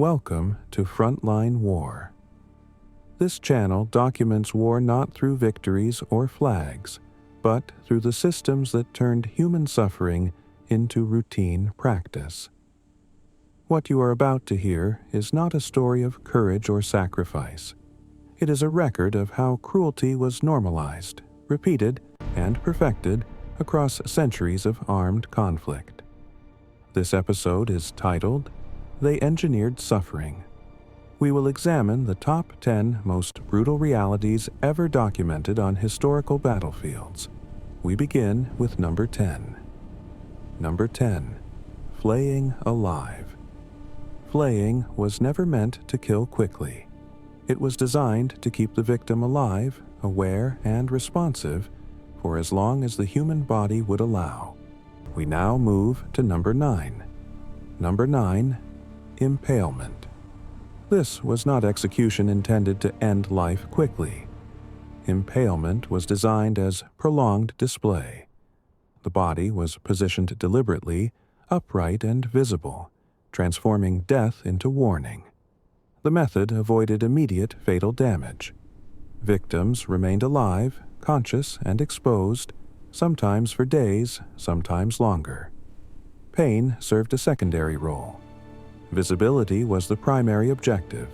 Welcome to Frontline War. This channel documents war not through victories or flags, but through the systems that turned human suffering into routine practice. What you are about to hear is not a story of courage or sacrifice. It is a record of how cruelty was normalized, repeated, and perfected across centuries of armed conflict. This episode is titled, They Engineered Suffering. We will examine the top 10 most brutal realities ever documented on historical battlefields. We begin with number 10. Number 10. Flaying alive. Flaying was never meant to kill quickly. It was designed to keep the victim alive, aware, and responsive for as long as the human body would allow. We now move to number 9. Number 9. Impalement. This was not execution intended to end life quickly. Impalement was designed as prolonged display. The body was positioned deliberately, upright and visible, transforming death into warning. The method avoided immediate fatal damage. Victims remained alive, conscious, and exposed, sometimes for days, sometimes longer. Pain served a secondary role. Visibility was the primary objective.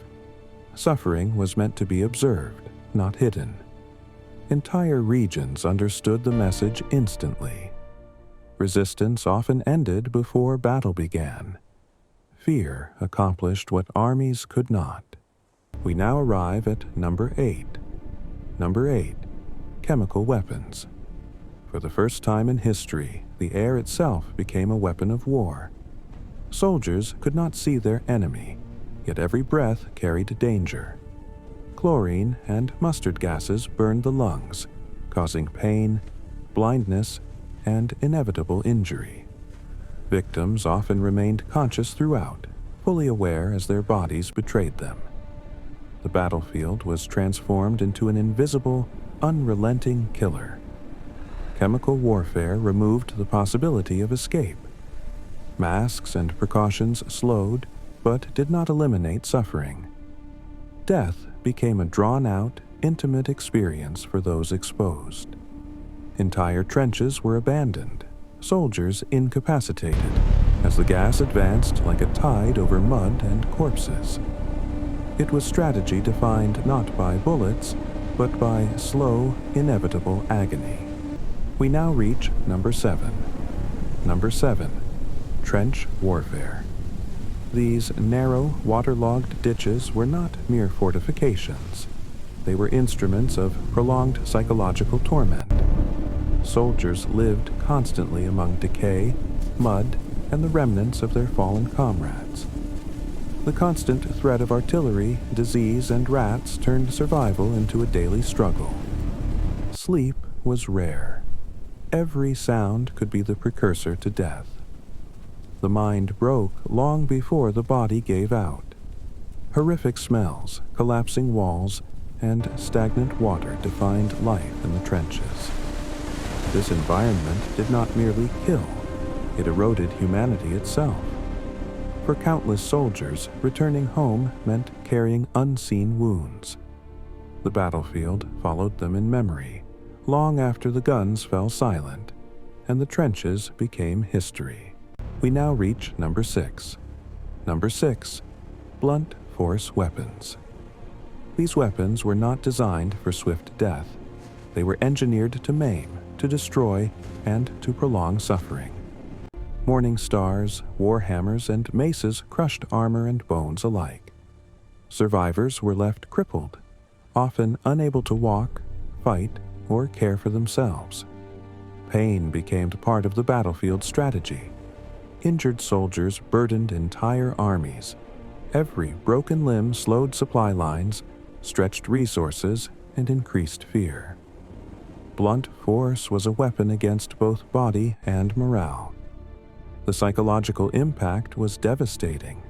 Suffering was meant to be observed, not hidden. Entire regions understood the message instantly. Resistance often ended before battle began. Fear accomplished what armies could not. We now arrive at number 8. Number 8. Chemical weapons. For the first time in history, the air itself became a weapon of war. Soldiers could not see their enemy, yet every breath carried danger. Chlorine and mustard gases burned the lungs, causing pain, blindness, and inevitable injury. Victims often remained conscious throughout, fully aware as their bodies betrayed them. The battlefield was transformed into an invisible, unrelenting killer. Chemical warfare removed the possibility of escape. Masks and precautions slowed, but did not eliminate suffering. Death became a drawn-out, intimate experience for those exposed. Entire trenches were abandoned, soldiers incapacitated, as the gas advanced like a tide over mud and corpses. It was strategy defined not by bullets, but by slow, inevitable agony. We now reach number 7. Number 7. Trench warfare. These narrow, waterlogged ditches were not mere fortifications. They were instruments of prolonged psychological torment. Soldiers lived constantly among decay, mud, and the remnants of their fallen comrades. The constant threat of artillery, disease, and rats turned survival into a daily struggle. Sleep was rare. Every sound could be the precursor to death. The mind broke long before the body gave out. Horrific smells, collapsing walls, and stagnant water defined life in the trenches. This environment did not merely kill, it eroded humanity itself. For countless soldiers, returning home meant carrying unseen wounds. The battlefield followed them in memory, long after the guns fell silent, and the trenches became history. We now reach number 6. Number 6. Blunt force weapons. These weapons were not designed for swift death. They were engineered to maim, to destroy, and to prolong suffering. Morning stars, war hammers, and maces crushed armor and bones alike. Survivors were left crippled, often unable to walk, fight, or care for themselves. Pain became part of the battlefield strategy. Injured soldiers burdened entire armies. Every broken limb slowed supply lines, stretched resources, and increased fear. Blunt force was a weapon against both body and morale. The psychological impact was devastating.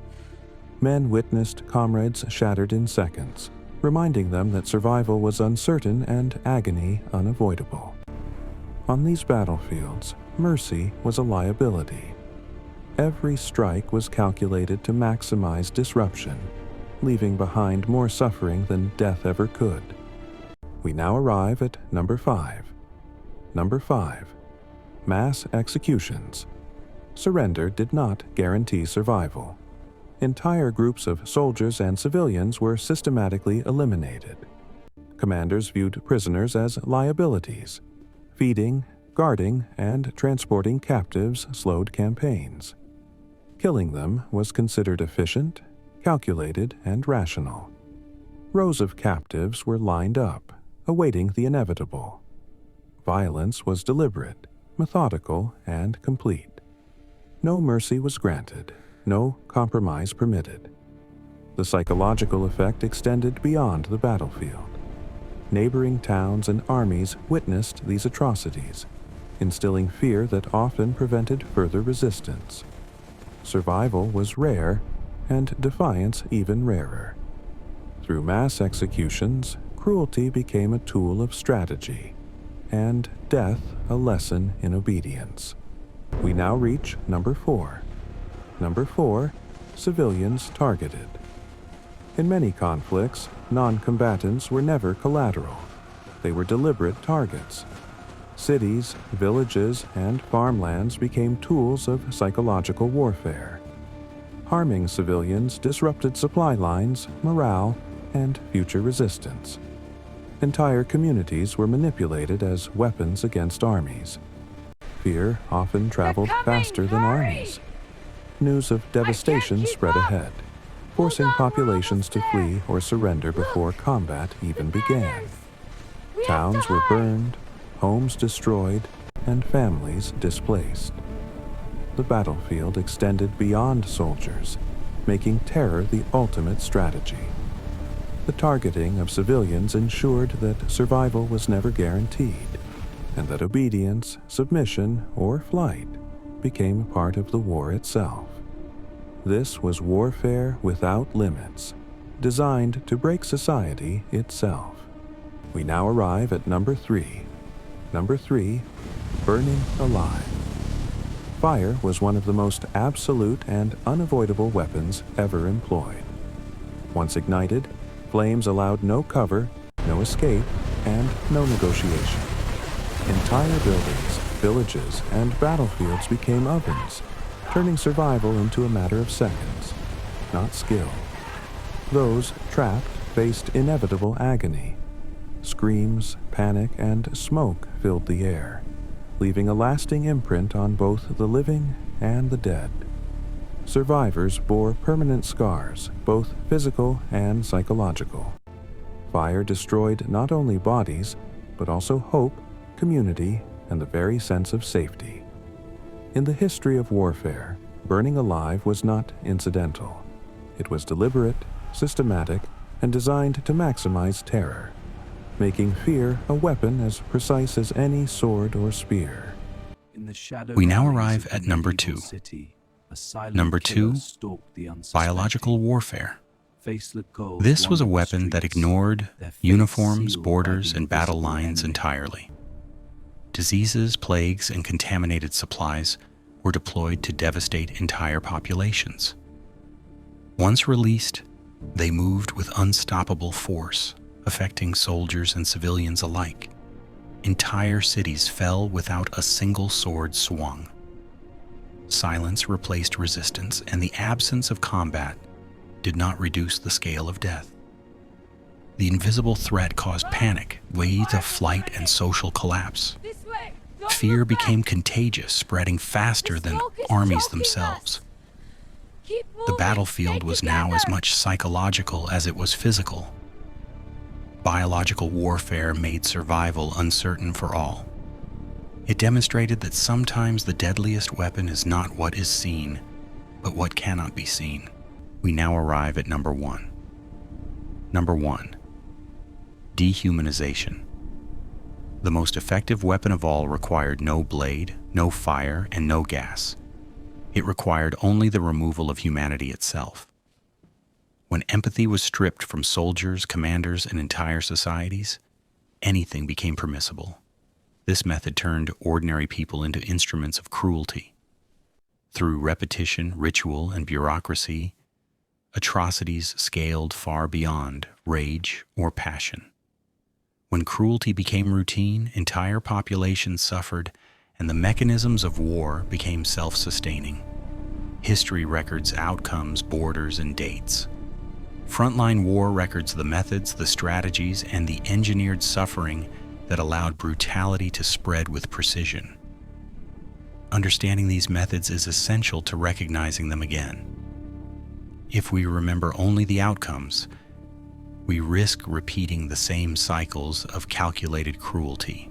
Men witnessed comrades shattered in seconds, reminding them that survival was uncertain and agony unavoidable. On these battlefields, mercy was a liability. Every strike was calculated to maximize disruption, leaving behind more suffering than death ever could. We now arrive at number 5. Number 5. Mass executions. Surrender did not guarantee survival. Entire groups of soldiers and civilians were systematically eliminated. Commanders viewed prisoners as liabilities. Feeding, guarding, and transporting captives slowed campaigns. Killing them was considered efficient, calculated, and rational. Rows of captives were lined up, awaiting the inevitable. Violence was deliberate, methodical, and complete. No mercy was granted, no compromise permitted. The psychological effect extended beyond the battlefield. Neighboring towns and armies witnessed these atrocities, instilling fear that often prevented further resistance. Survival was rare, and defiance even rarer. Through mass executions, cruelty became a tool of strategy, and death a lesson in obedience. We now reach number 4. Number 4, civilians targeted. In many conflicts, non-combatants were never collateral. They were deliberate targets. Cities, villages, and farmlands became tools of psychological warfare. Harming civilians disrupted supply lines, morale, and future resistance. Entire communities were manipulated as weapons against armies. Fear often traveled faster than armies. News of devastation spread ahead, forcing populations to flee or surrender before combat even began. Towns were burned, homes destroyed, and families displaced. The battlefield extended beyond soldiers, making terror the ultimate strategy. The targeting of civilians ensured that survival was never guaranteed, and that obedience, submission, or flight became part of the war itself. This was warfare without limits, designed to break society itself. We now arrive at number 3. Number 3, burning alive. Fire was one of the most absolute and unavoidable weapons ever employed. Once ignited, flames allowed no cover, no escape, and no negotiation. Entire buildings, villages, and battlefields became ovens, turning survival into a matter of seconds, not skill. Those trapped faced inevitable agony. Screams, panic, and smoke filled the air, leaving a lasting imprint on both the living and the dead. Survivors bore permanent scars, both physical and psychological. Fire destroyed not only bodies, but also hope, community, and the very sense of safety. In the history of warfare, burning alive was not incidental. It was deliberate, systematic, and designed to maximize terror, making fear a weapon as precise as any sword or spear. We now arrive at number 2. Number 2, biological warfare. This was a weapon that ignored uniforms, borders, and battle lines entirely. Diseases, plagues, and contaminated supplies were deployed to devastate entire populations. Once released, they moved with unstoppable force, affecting soldiers and civilians alike. Entire cities fell without a single sword swung. Silence replaced resistance, and the absence of combat did not reduce the scale of death. The invisible threat caused panic, waves of flight, and social collapse. Fear became contagious, spreading faster than armies themselves. The battlefield was now as much psychological as it was physical. Biological warfare made survival uncertain for all. It demonstrated that sometimes the deadliest weapon is not what is seen, but what cannot be seen. We now arrive at number 1. Number 1, dehumanization. The most effective weapon of all required no blade, no fire, and no gas. It required only the removal of humanity itself. When empathy was stripped from soldiers, commanders, and entire societies, anything became permissible. This method turned ordinary people into instruments of cruelty. Through repetition, ritual, and bureaucracy, atrocities scaled far beyond rage or passion. When cruelty became routine, entire populations suffered, and the mechanisms of war became self-sustaining. History records outcomes, borders, and dates. Frontline war records the methods, the strategies, and the engineered suffering that allowed brutality to spread with precision. Understanding these methods is essential to recognizing them again. If we remember only the outcomes, we risk repeating the same cycles of calculated cruelty.